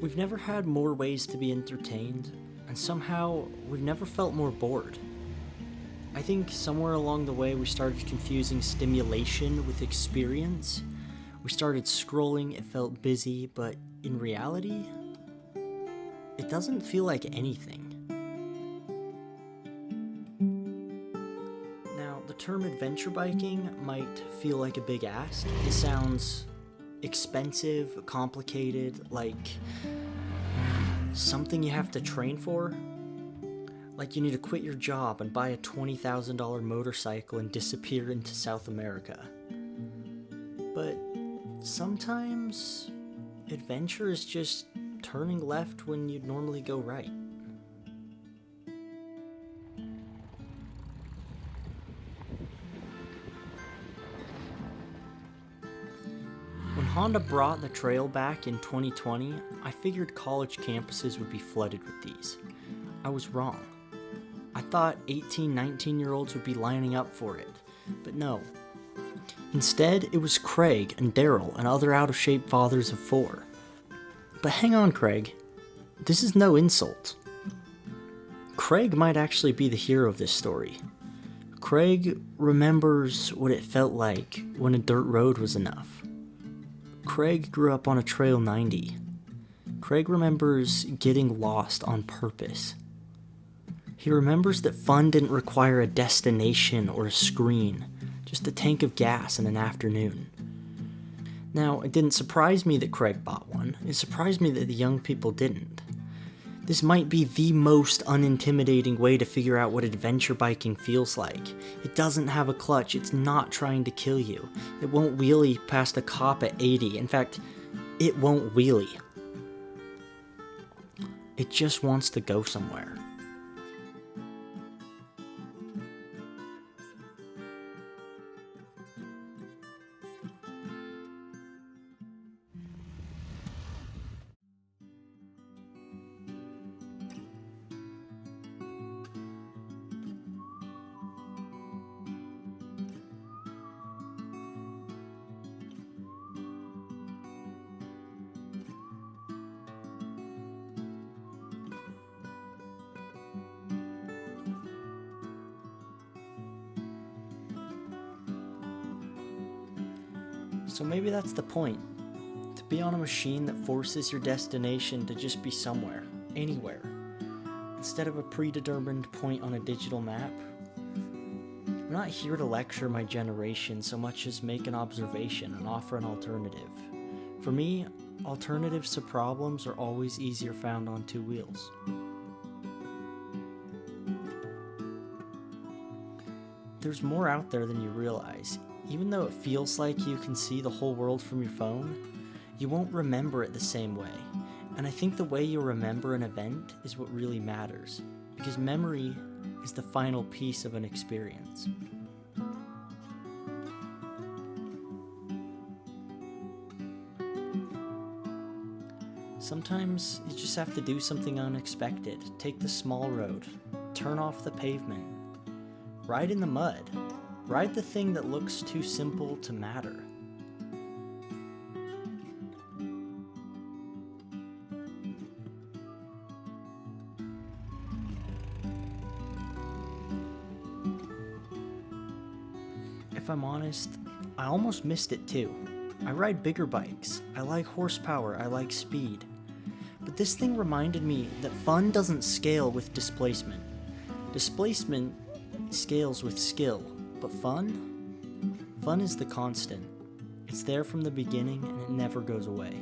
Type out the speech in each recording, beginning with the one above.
We've never had more ways to be entertained, and somehow we've never felt more bored. I think somewhere along the way we started confusing stimulation with experience. We started scrolling, it felt busy, but in reality, it doesn't feel like anything. Now, the term adventure biking might feel like a big ask. It sounds expensive, complicated, like something you have to train for. Like you need to quit your job and buy a $20,000 motorcycle and disappear into South America. But sometimes adventure is just turning left when you'd normally go right. When Honda brought the trail back in 2020, I figured college campuses would be flooded with these. I was wrong. I thought 18, 19-year-olds would be lining up for it, but no. Instead, it was Craig and Daryl and other out-of-shape fathers of four. But hang on, Craig. This is no insult. Craig might actually be the hero of this story. Craig remembers what it felt like when a dirt road was enough. Craig grew up on a Trail 90. Craig remembers getting lost on purpose. He remembers that fun didn't require a destination or a screen, just a tank of gas and an afternoon. Now, it didn't surprise me that Craig bought one. It surprised me that the young people didn't. This might be the most unintimidating way to figure out what adventure biking feels like. It doesn't have a clutch, it's not trying to kill you. It won't wheelie past a cop at 80. In fact, it won't wheelie. It just wants to go somewhere. So maybe that's the point. To be on a machine that forces your destination to just be somewhere, anywhere, instead of a predetermined point on a digital map. I'm not here to lecture my generation so much as make an observation and offer an alternative. For me, alternatives to problems are always easier found on two wheels. There's more out there than you realize. Even though it feels like you can see the whole world from your phone, you won't remember it the same way. And I think the way you remember an event is what really matters, because memory is the final piece of an experience. Sometimes you just have to do something unexpected. Take the small road, turn off the pavement, ride in the mud. Ride the thing that looks too simple to matter. If I'm honest, I almost missed it too. I ride bigger bikes. I like horsepower. I like speed. But this thing reminded me that fun doesn't scale with displacement. Displacement scales with skill. But fun is the constant. It's there from the beginning and it never goes away.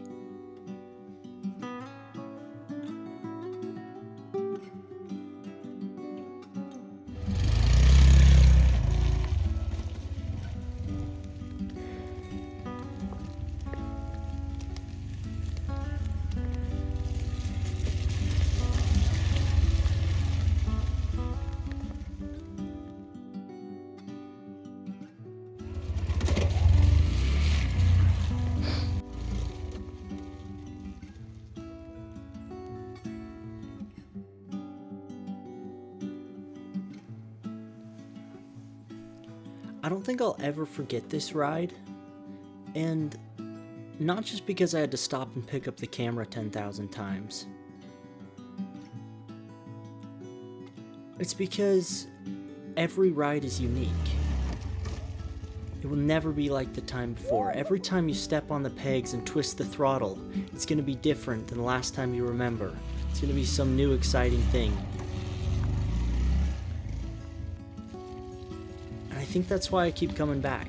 I don't think I'll ever forget this ride, and not just because I had to stop and pick up the camera 10,000 times. It's because every ride is unique. It will never be like the time before. Every time you step on the pegs and twist the throttle, it's going to be different than the last time you remember. It's going to be some new exciting thing. And I think that's why I keep coming back.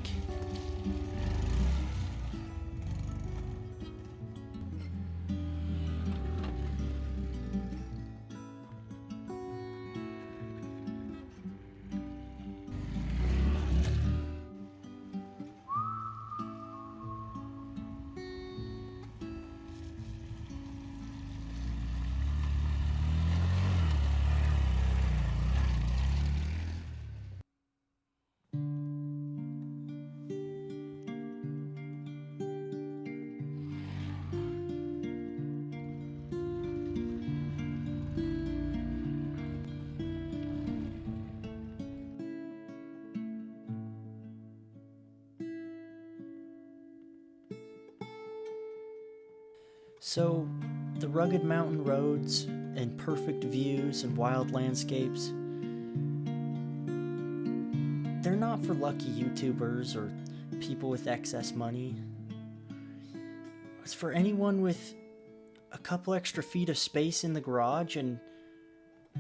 So, the rugged mountain roads and perfect views and wild landscapes, they're not for lucky YouTubers or people with excess money. It's for anyone with a couple extra feet of space in the garage and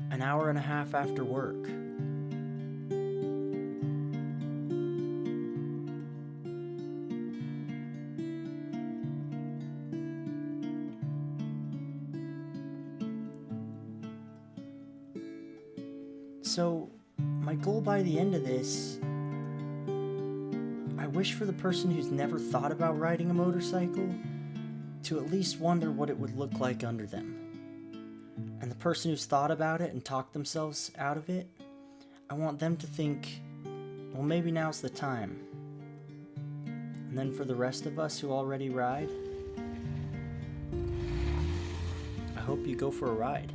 an hour and a half after work. So, my goal by the end of this, I wish for the person who's never thought about riding a motorcycle to at least wonder what it would look like under them. And the person who's thought about it and talked themselves out of it, I want them to think, well, maybe now's the time. And then for the rest of us who already ride, I hope you go for a ride.